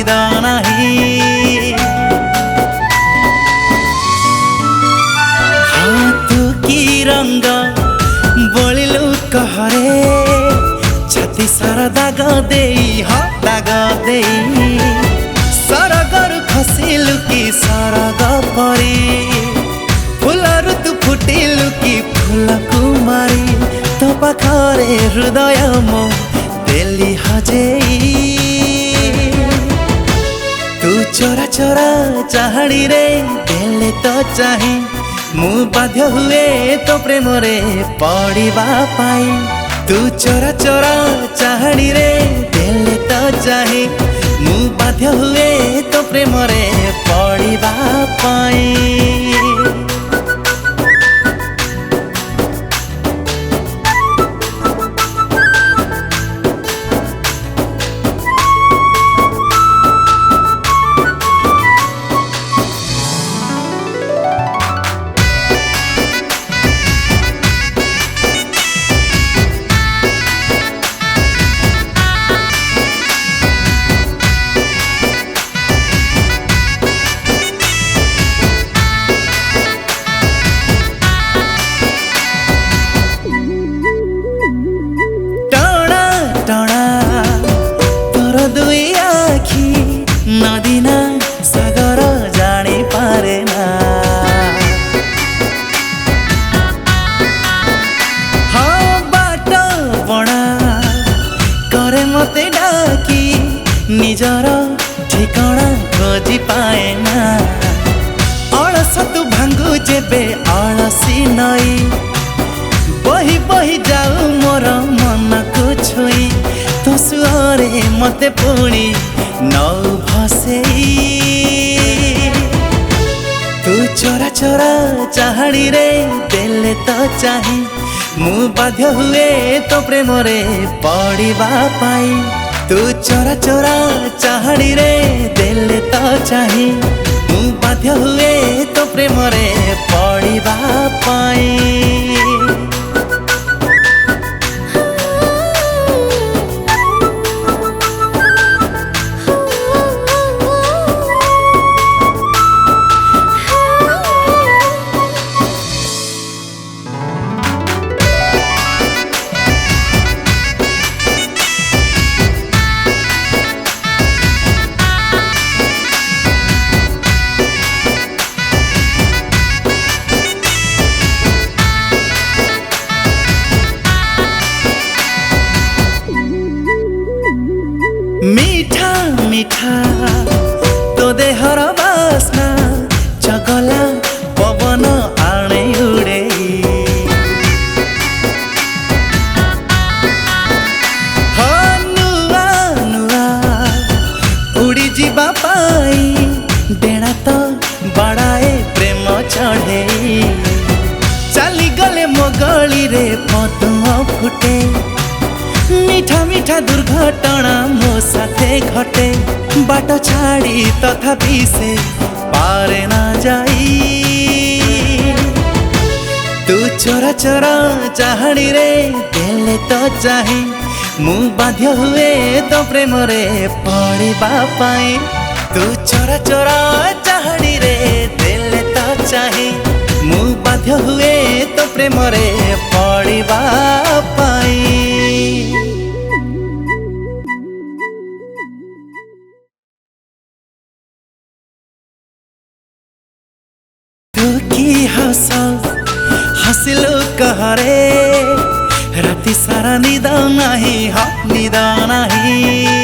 निद नाही। हाँ तू की रंग बोलिलु कहरे छाती सारा दाग देई हाँ दाग देई सरगरु खसिलु कि सरग परी फुलरु तू फुटिलु कि फुल कुमारी तो पाखरे हृदय मो देली हजेई तू चोरा चोरा चाहड़ी रे देले तो चाही मु बाध्य हुए तो प्रेम रे पड़िबा पाई तू चोरा चोरा चाहड़ी रे देले तो चाही मु बाध्य हुए तो प्रेम रे पड़िबा पाई। नदी ना सागर जानी पारे ना हाँ बाट बणा करे मते डाकी निजर ठिकाना खोजी पाए ना अलस तू भांगु जेबे अलसी नई बही बही जाऊ मोर मन को छुई तो सुअरे मते पुणी नौ भसेई तू चोरा चोरा चाहड़ी रे देले तो चाही मु बाध्य हुए तो प्रेम रे पड़िबा पाई तू चोरा चोरा चाहड़ी रे देले तो चाही मु बाध्य हुए तो प्रेम रे पड़िबा पाई। मीठा मीठा तो देहर बासना चगला पवन आणे उड़े नुआ नुआ उड़ी जीवा पाई डेणा तो बड़ाए प्रेम चढ़े चली गले मोगली रे पद्म फुटे मीठा मीठा दुर्घटना मो साथे घटे बाट छाड़ी तथापि से पारे ना जाई तू चोरा चोरा चाहड़ी रे देले तो चाही मु बाध्य हुए तो प्रेम रे पड़िबा पाई तू चोरा चोरा चाहड़ी रे देले तो चाही मु बाध्य हुए तो प्रेम रे पड़िबा पाई। तू की हस हसिलु कहरे राति सारा निद नाही हाँ निद नाही।